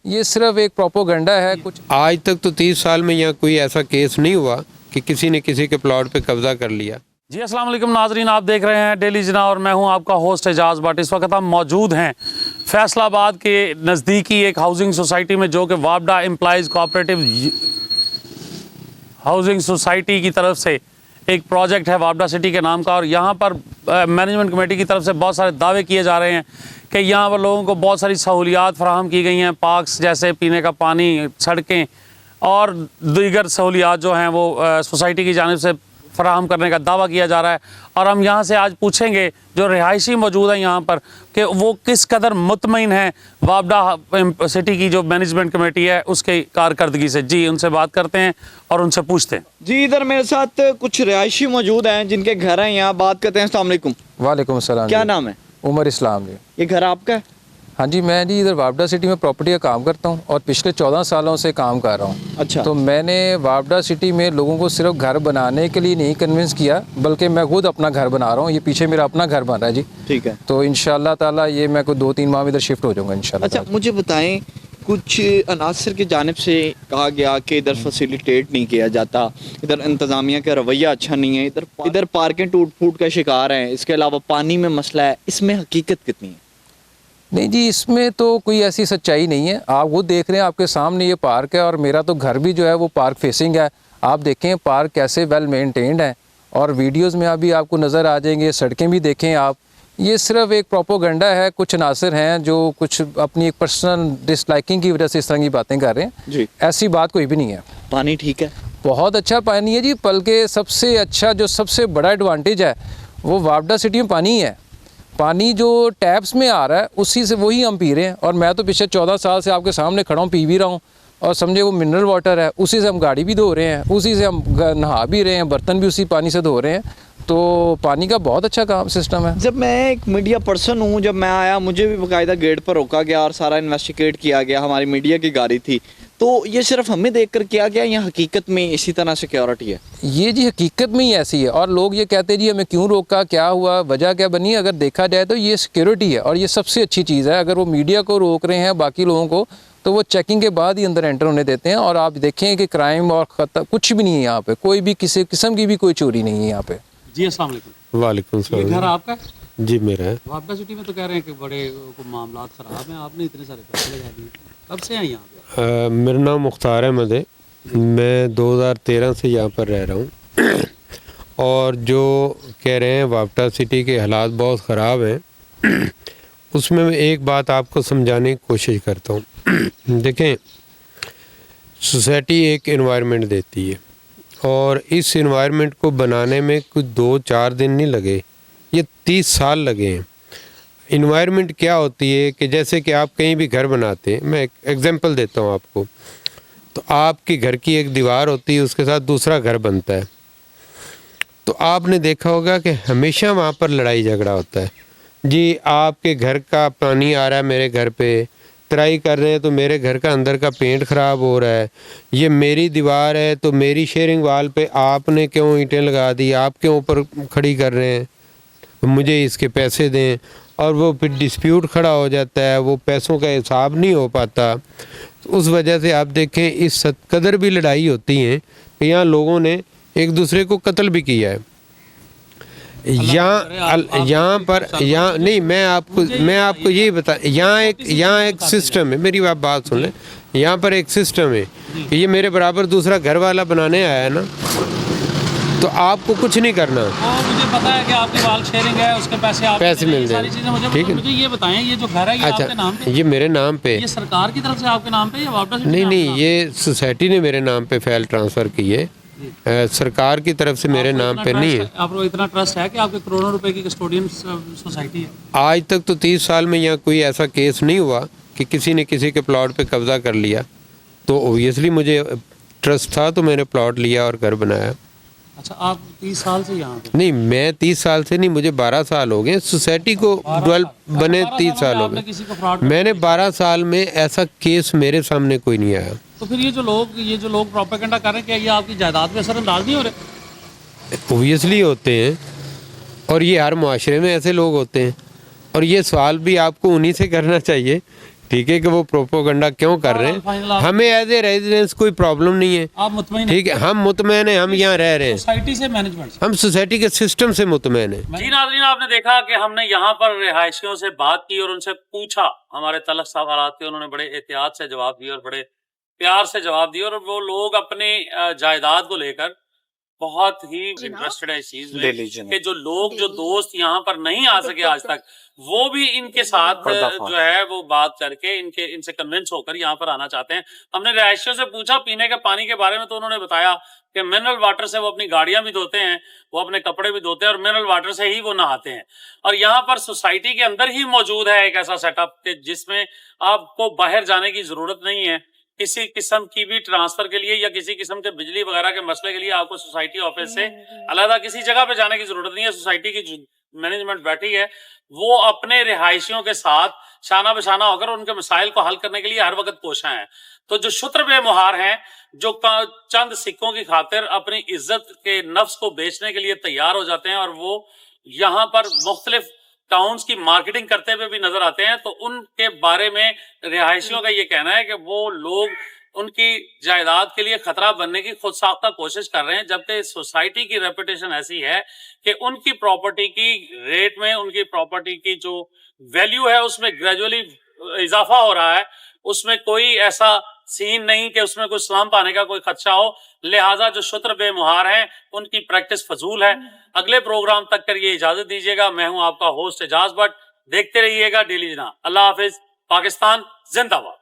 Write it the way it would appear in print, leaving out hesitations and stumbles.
ये सिर्फ एक प्रोपोगंडा है। कुछ आज तक तो 30 साल में यहाँ कोई ऐसा केस नहीं हुआ कि किसी ने किसी के प्लॉट पे कब्जा कर लिया। जी अस्सलाम वालेकुम नाजरीन, आप देख रहे हैं डेली जना और मैं हूं आपका होस्ट एजाज भट्ट। इस वक्त हम मौजूद हैं फैसलाबाद के नज़दीकी एक हाउसिंग सोसाइटी में, जो कि वापडा एम्प्लॉइज कोऑपरेटिव हाउसिंग सोसाइटी की तरफ से एक प्रोजेक्ट है वापडा सिटी के नाम का। और यहाँ पर मैनेजमेंट कमेटी की तरफ से बहुत सारे दावे किए जा रहे हैं कि यहाँ पर लोगों को बहुत सारी सहूलियात फराहम की गई हैं, पार्क्स जैसे पीने का पानी, सड़कें और दीगर सहूलियात जो हैं वो सोसाइटी की जानिब से फराहम करने का दावा किया जा रहा है। और हम यहाँ से आज पूछेंगे जो रिहायशी मौजूद हैं यहाँ पर कि वो किस कदर मुतमईन हैं वापडा सिटी की जो मैनेजमेंट कमेटी है उसकी कारकर्दगी से। जी उनसे बात करते हैं और उनसे पूछते हैं। जी इधर मेरे साथ कुछ रिहायशी मौजूद हैं जिनके घर हैं, यहाँ बात करते हैं। अस्सलाम वालेकुम। वालेकुम सलाम। क्या नाम है? उमर इस्लाम जी। ये घर आपका है? हाँ जी, मैं जी इधर वापडा सिटी में प्रॉपर्टी का काम करता हूँ और पिछले 14 सालों से काम कर रहा हूँ। अच्छा। तो मैंने वापडा सिटी में लोगों को सिर्फ घर बनाने के लिए नहीं कन्विंस किया, बल्कि मैं खुद अपना घर बना रहा हूँ। ये पीछे मेरा अपना घर बन रहा है जी। ठीक है। तो इंशाल्लाह ताला ये मैं को 2-3 माह में इधर शिफ्ट हो जाऊँगा इंशाल्लाह। अच्छा मुझे बताएं, कुछ अनासर की जानिब से कहा गया कि इधर फैसिलिटेट नहीं किया जाता, इधर इंतज़ामिया का रवैया अच्छा नहीं है, इधर पार्कें टूट फूट का शिकार हैं, इसके अलावा पानी में मसला है। इसमें हकीकत कितनी है? नहीं जी, इसमें तो कोई ऐसी सच्चाई नहीं है। आप वो देख रहे हैं, आपके सामने ये पार्क है और मेरा तो घर भी जो है वो पार्क फेसिंग है। आप देखें पार्क कैसे वेल मेंटेन्ड है और वीडियोस में अभी आपको नज़र आ जाएंगे, सड़कें भी देखें आप। ये सिर्फ एक प्रोपोगंडा है। कुछ अनासर हैं जो कुछ अपनी एक पर्सनल डिसलाइकिंग की वजह से इस तरह की बातें कर रहे हैं जी। ऐसी बात कोई भी नहीं है। पानी ठीक है? बहुत अच्छा पानी है जी, बल्कि सबसे अच्छा जो सबसे बड़ा एडवांटेज है वो वापडा सिटी में पानी है। पानी जो टैप्स में आ रहा है उसी से वही हम पी रहे हैं। और मैं तो पिछले 14 साल से आपके सामने खड़ा हूँ, पी भी रहा हूँ। और समझे वो मिनरल वाटर है, उसी से हम गाड़ी भी धो रहे हैं, उसी से हम नहा भी रहे हैं, बर्तन भी उसी पानी से धो रहे हैं। तो पानी का बहुत अच्छा काम सिस्टम है। जब मैं एक मीडिया पर्सन हूँ, जब मैं आया मुझे भी बाकायदा गेट पर रोका गया और सारा इन्वेस्टिगेट किया गया। हमारी मीडिया की गाड़ी थी। तो ये सिर्फ हमें देखकर किया गया या हकीकत में इसी तरह सिक्योरिटी है? ये जी हकीकत में ही ऐसी है। और लोग ये कहते हैं जी हमें क्यों रोका, क्या हुआ, वजह क्या बनी। अगर देखा जाए तो ये सिक्योरिटी है और ये सबसे अच्छी चीज़ है। अगर वो मीडिया को रोक रहे हैं, बाकी लोगों को, तो वो चेकिंग के बाद ही अंदर एंटर होने देते हैं। और आप देखें कि क्राइम और खतरा कुछ भी नहीं है यहाँ पे, कोई भी किसी किस्म की भी कोई चोरी नहीं है यहाँ पे। जी अस्सलाम वालेकुम। वालेकुम ये सलाम। घर आपका है? जी मेरा है। वापडा सिटी में तो कह रहे हैं कि बड़े मामला ख़राब हैं, आपने इतने सारे फैसले लगा दिए, कब से हैं यहाँ पे? मेरा नाम मुख्तार अहमद है। मैं 2013 से यहाँ पर रह रहा हूँ। और जो कह रहे हैं वापडा सिटी के हालात बहुत ख़राब हैं, उसमें मैं एक बात आपको समझाने की कोशिश करता हूँ। देखें, सोसाइटी एक एनवायरनमेंट देती है और इस एनवायरनमेंट को बनाने में कुछ 2-4 दिन नहीं लगे, ये 30 साल लगे हैं। इन्वायरमेंट क्या होती है कि जैसे कि आप कहीं भी घर बनाते हैं, मैं एक एग्जांपल देता हूँ आपको। तो आपकी घर की एक दीवार होती है, उसके साथ दूसरा घर बनता है। तो आपने देखा होगा कि हमेशा वहाँ पर लड़ाई झगड़ा होता है। जी आपके घर का पानी आ रहा है मेरे घर पे, तराई कर रहे हैं तो मेरे घर का अंदर का पेंट ख़राब हो रहा है। ये मेरी दीवार है तो मेरी शेयरिंग वाल पे आपने क्यों ईंटें लगा दी, आप क्यों ऊपर खड़ी कर रहे हैं, मुझे इसके पैसे दें। और वो फिर डिस्प्यूट खड़ा हो जाता है, वो पैसों का हिसाब नहीं हो पाता। तो उस वजह से आप देखें इस कदर भी लड़ाई होती है कि यहाँ लोगों ने एक दूसरे को कत्ल भी किया है। यहाँ पर यहाँ नहीं, मैं आपको यही बता, यहाँ एक सिस्टम है। मेरी बात सुन लें, यहाँ पर एक सिस्टम है कि ये मेरे बराबर दूसरा घर वाला बनाने आया है ना, तो आपको कुछ नहीं करना। मुझे पता है कि आपकी वाल शेयरिंग है, उसके पैसे मिल जाएंगे, ठीक है। मुझे ये बताएं, ये जो घर है ये आपके नाम पे? ये मेरे नाम पे। ये सरकार की तरफ से आपके नाम पे या वापडा सिटी? नहीं, ये सोसाइटी ने मेरे नाम पे फाइल ट्रांसफ़र की है। सरकार की तरफ से मेरे नाम पे नहीं है। आपको इतना ट्रस्ट है कि आपके करोड़ों रुपए की कस्टोडियन सोसाइटी है? आज तक तो 30 साल में यहाँ कोई ऐसा केस नहीं हुआ कि किसी ने किसी के प्लॉट पे कब्जा कर लिया। तो ओबियसली मुझे ट्रस्ट था तो मैंने प्लॉट लिया और घर बनाया। अच्छा, आप 30 साल से यहाँ पे? नहीं, मैं 30 साल से नहीं, मुझे 12 साल हो गए। सोसाइटी को डेवलप बने 30 साल हो गए। मैंने 12 साल में ऐसा केस मेरे सामने कोई नहीं आया। तो फिर ये जो लोग प्रोपेगेंडा कर रहे हैं, क्या ये आपकी जायदाद पे असरअंदाज नहीं हो रहे? ओबियसली होते हैं और ये हर मुआशरे में ऐसे लोग होते हैं। और ये सवाल भी आपको उन्हीं से करना चाहिए ठीक है कि वो प्रोपोगंडा क्यों कर रहे हैं। हमें एज ए रेजिडेंस कोई प्रॉब्लम नहीं है, आप मुतमईन ठीक है, हम मुतमैन हैं, हम यहाँ रह रहे हैं, सोसाइटी से मैनेजमेंट से? हम सोसाइटी के सिस्टम से मुतमैन हैं। जी नाज़रीन, आपने देखा कि हमने यहाँ पर रिहायशियों से बात की और उनसे पूछा, हमारे तलख सवालात थे, उन्होंने बड़े एहतियात से जवाब दिए और बड़े प्यार से जवाब दिए, और वो लोग अपने जायदाद को लेकर बहुत ही इंटरेस्टेड है इस चीज में कि जो लोग, जो दोस्त यहाँ पर नहीं आ सके आज तक, वो भी इनके साथ जो है वो बात करके इनसे कन्विंस होकर यहाँ पर आना चाहते हैं। हमने रिहायशियों से पूछा पीने के पानी के बारे में, तो उन्होंने बताया कि मिनरल वाटर से वो अपनी गाड़ियां भी धोते हैं, वो अपने कपड़े भी धोते हैं, और मिनरल वाटर से ही वो नहाते हैं। और यहाँ पर सोसाइटी के अंदर ही मौजूद है एक ऐसा सेटअप कि जिसमें आपको बाहर जाने की जरूरत नहीं है। किसी किस्म की भी ट्रांसफर के लिए या किसी किस्म के बिजली वगैरह के मसले के लिए आपको सोसाइटी ऑफिस से अलग किसी जगह पे जाने की जरूरत नहीं है। सोसाइटी की मैनेजमेंट बैठी है, वो अपने रिहायशियों के साथ शाना बशाना होकर उनके मसाइल को हल करने के लिए हर वक्त कोशा है। तो जो शुत्र बेमुहार हैं, जो चंद सिक्कों की खातिर अपनी इज्जत के नफ्स को बेचने के लिए तैयार हो जाते हैं और वो यहाँ पर मुख्तलिफ टाउन्स की मार्केटिंग करते हुए भी नजर आते हैं, तो उनके बारे में रिहायशियों का ये कहना है कि वो लोग उनकी जायदाद के लिए खतरा बनने की खुद साख्ता कोशिश कर रहे हैं, जबकि सोसाइटी की रेपुटेशन ऐसी है कि उनकी प्रॉपर्टी की रेट में, उनकी प्रॉपर्टी की जो वैल्यू है उसमें ग्रेजुअली इजाफा हो रहा है। उसमें कोई ऐसा सीन नहीं कि उसमें कोई स्लम्प आने का कोई खदशा हो। लिहाजा जो शुत्र बेमुहार हैं उनकी प्रैक्टिस फजूल है। अगले प्रोग्राम तक कर ये इजाजत दीजिएगा। मैं हूं आपका होस्ट एजाज भट्ट। देखते रहिएगा डेली जना। अल्लाह हाफिज। पाकिस्तान जिंदाबाद।